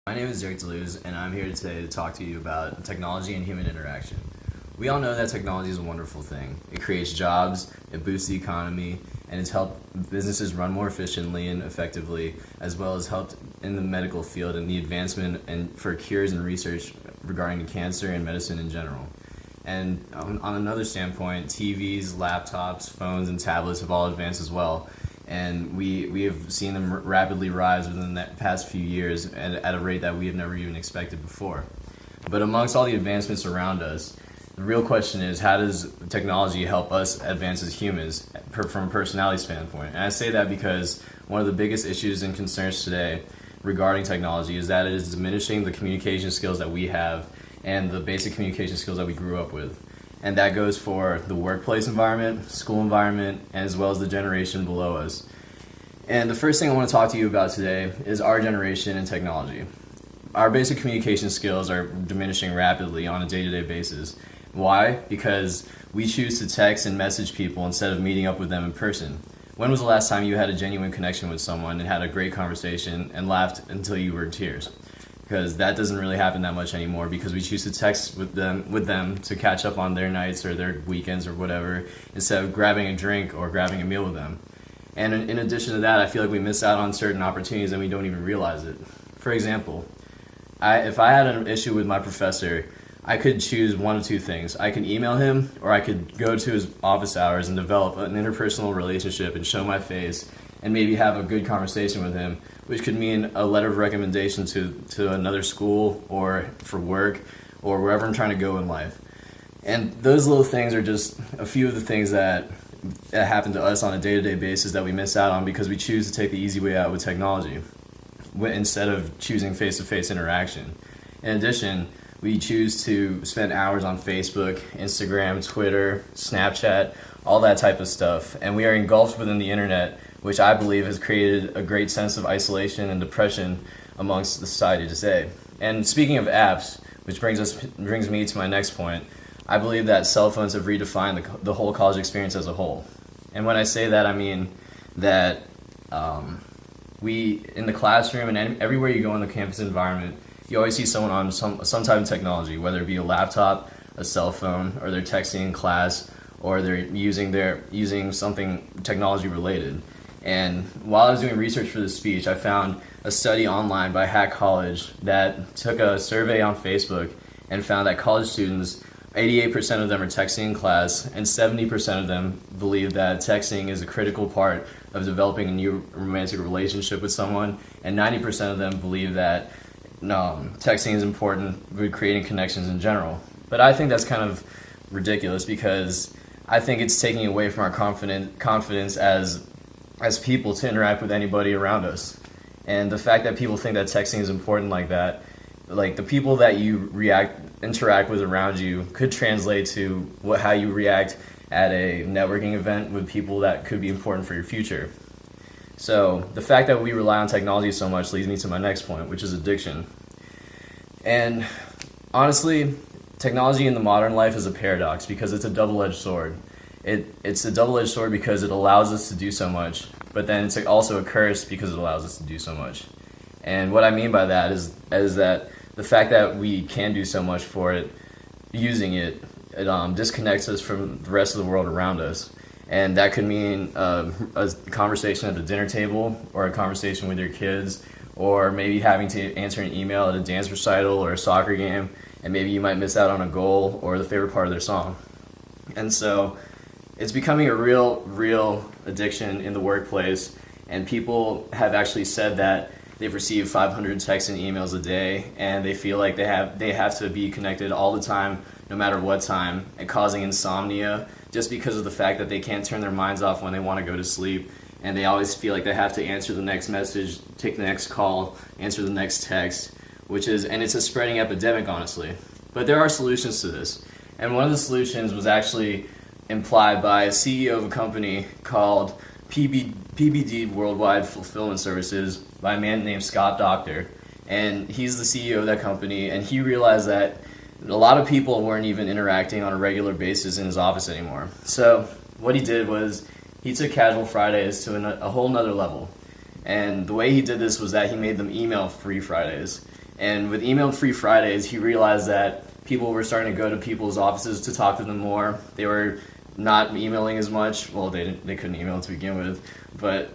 My name is Derek DeLuz, and I'm here today to talk to you about technology and human interaction. We all know that technology is a wonderful thing. It creates jobs, it boosts the economy, and it's helped businesses run more efficiently and effectively, as well as helped in the medical field and the advancement and for cures and research regarding cancer and medicine in general. And on another standpoint, TVs, laptops, phones, and tablets have all advanced as well. And we have seen them rapidly rise within the past few years at a rate that we have never even expected before. But amongst all the advancements around us, the real question is, how does technology help us advance as humans from a personality standpoint? And I say that because one of the biggest issues and concerns today regarding technology is that it is diminishing the communication skills that we have and the basic communication skills that we grew up with. And that goes for the workplace environment, school environment, as well as the generation below us. And the first thing I want to talk to you about today is our generation and technology. Our basic communication skills are diminishing rapidly on a day-to-day basis. Why? Because we choose to text and message people instead of meeting up with them in person. When was the last time you had a genuine connection with someone and had a great conversation and laughed until you were in tears? Because that doesn't really happen that much anymore, because we choose to text with them to catch up on their nights or their weekends or whatever, instead of grabbing a drink or grabbing a meal with them. And in addition to that, I feel like we miss out on certain opportunities and we don't even realize it. For example, if I had an issue with my professor, I could choose one of two things. I can email him, or I could go to his office hours and develop an interpersonal relationship and show my face and maybe have a good conversation with him, which could mean a letter of recommendation to another school or for work or wherever I'm trying to go in life. And those little things are just a few of the things that happen to us on a day-to-day basis that we miss out on because we choose to take the easy way out with technology instead of choosing face-to-face interaction. In addition, we choose to spend hours on Facebook, Instagram, Twitter, Snapchat, all that type of stuff, and we are engulfed within the internet, which I believe has created a great sense of isolation and depression amongst the society today. And speaking of apps, which brings me to my next point, I believe that cell phones have redefined the whole college experience as a whole. And when I say that, I mean that we, in the classroom and everywhere you go in the campus environment, you always see someone on some type of technology, whether it be a laptop, a cell phone, or they're texting in class, or they're using something technology related. And while I was doing research for this speech, I found a study online by Hack College that took a survey on Facebook and found that college students, 88% of them are texting in class, and 70% of them believe that texting is a critical part of developing a new romantic relationship with someone, and 90% of them believe that texting is important with creating connections in general. But I think that's kind of ridiculous, because I think it's taking away from our confidence as people to interact with anybody around us. And the fact that people think that texting is important like that, like the people that you interact with around you could translate to how you react at a networking event with people that could be important for your future. So the fact that we rely on technology so much leads me to my next point, which is addiction. And honestly, technology in the modern life is a paradox because it's a double-edged sword. It's a double-edged sword because it allows us to do so much, but then it's also a curse because it allows us to do so much. And what I mean by that is that the fact that we can do so much for it, using it disconnects us from the rest of the world around us. And that could mean a conversation at the dinner table, or a conversation with your kids, or maybe having to answer an email at a dance recital or a soccer game, and maybe you might miss out on a goal or the favorite part of their song. And so it's becoming a real addiction in the workplace, and people have actually said that they've received 500 texts and emails a day, and they feel like they have to be connected all the time, no matter what time, and causing insomnia just because of the fact that they can't turn their minds off when they want to go to sleep, and they always feel like they have to answer the next message, take the next call, answer the next text, and it's a spreading epidemic, honestly. But there are solutions to this, and one of the solutions was actually implied by a CEO of a company called PBD Worldwide Fulfillment Services by a man named Scott Doctor. And he's the CEO of that company, and he realized that a lot of people weren't even interacting on a regular basis in his office anymore. So what he did was he took Casual Fridays to a whole nother level. And the way he did this was that he made them email-free Fridays. And with email-free Fridays, he realized that people were starting to go to people's offices to talk to them more. They were not emailing as much. Well, they couldn't email to begin with. But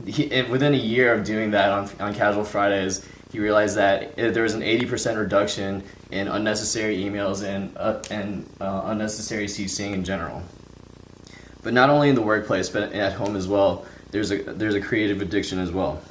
within a year of doing that on Casual Fridays, he realized that there was an 80% reduction in unnecessary emails and unnecessary CCing in general. But not only in the workplace, but at home as well, there's a creative addiction as well.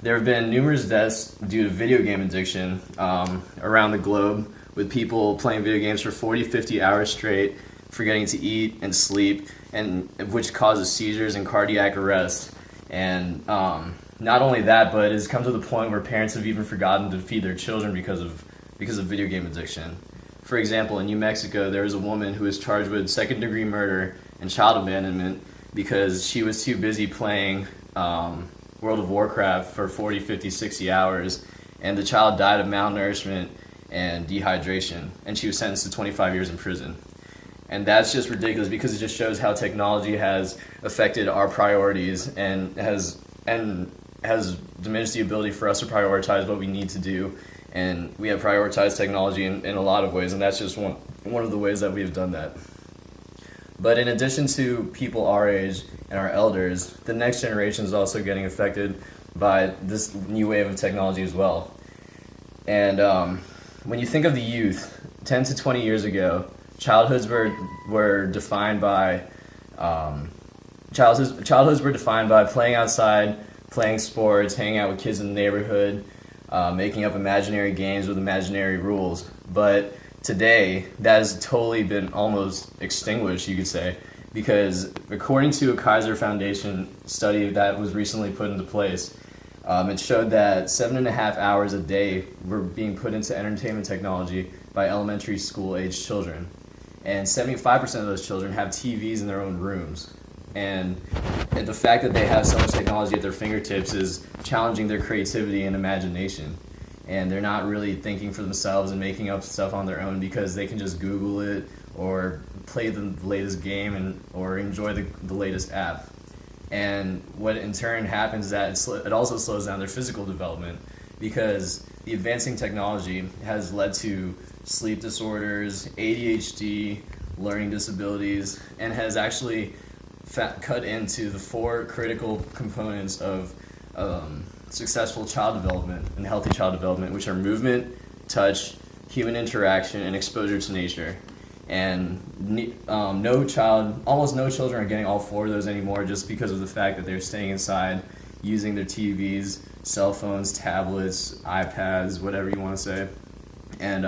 There have been numerous deaths due to video game addiction around the globe, with people playing video games for 40, 50 hours straight, forgetting to eat and sleep, and which causes seizures and cardiac arrest. And not only that, but it's come to the point where parents have even forgotten to feed their children because of video game addiction. For example, in New Mexico, there was a woman who was charged with second-degree murder and child abandonment because she was too busy playing World of Warcraft for 40, 50, 60 hours, and the child died of malnourishment and dehydration, and she was sentenced to 25 years in prison. And that's just ridiculous because it just shows how technology has affected our priorities and has diminished the ability for us to prioritize what we need to do. And we have prioritized technology in a lot of ways, and that's just one of the ways that we have done that. But in addition to people our age and our elders, the next generation is also getting affected by this new wave of technology as well. And when you think of the youth, 10 to 20 years ago, childhoods were defined by playing outside, playing sports, hanging out with kids in the neighborhood, making up imaginary games with imaginary rules. But today, that has totally been almost extinguished, you could say, because according to a Kaiser Foundation study that was recently put into place, it showed that 7.5 hours a day were being put into entertainment technology by elementary school age children. And 75% of those children have TVs in their own rooms. And the fact that they have so much technology at their fingertips is challenging their creativity and imagination. And they're not really thinking for themselves and making up stuff on their own because they can just Google it or play the latest game or enjoy the latest app. And what in turn happens is that it also slows down their physical development because the advancing technology has led to sleep disorders, ADHD, learning disabilities, and has actually cut into the 4 critical components of successful child development and healthy child development, which are movement, touch, human interaction, and exposure to nature. And almost no children are getting all 4 of those anymore just because of the fact that they're staying inside, using their TVs, cell phones, tablets, iPads, whatever you want to say. And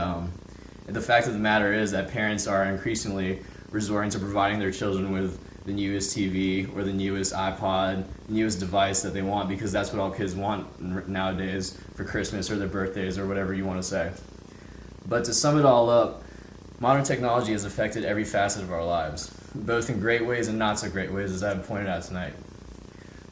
the fact of the matter is that parents are increasingly resorting to providing their children with the newest TV or the newest iPod, newest device that they want because that's what all kids want nowadays for Christmas or their birthdays or whatever you want to say. But to sum it all up, modern technology has affected every facet of our lives, both in great ways and not so great ways, as I've pointed out tonight.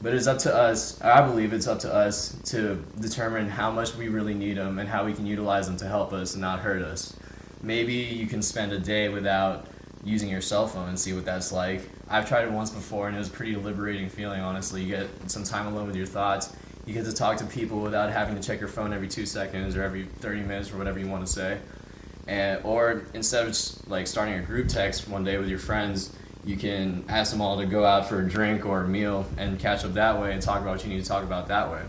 But it's up to us, I believe it's up to us to determine how much we really need them and how we can utilize them to help us and not hurt us. Maybe you can spend a day without using your cell phone and see what that's like. I've tried it once before and it was a pretty liberating feeling, honestly. You get some time alone with your thoughts. You get to talk to people without having to check your phone every 2 seconds or every 30 minutes or whatever you want to say. Or instead of starting a group text one day with your friends, you can ask them all to go out for a drink or a meal and catch up that way and talk about what you need to talk about that way.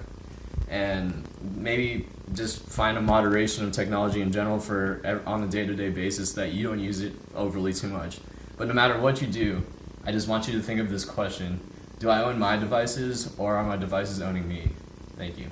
And maybe just find a moderation of technology in general on a day-to-day basis that you don't use it overly too much. But no matter what you do, I just want you to think of this question: do I own my devices or are my devices owning me? Thank you.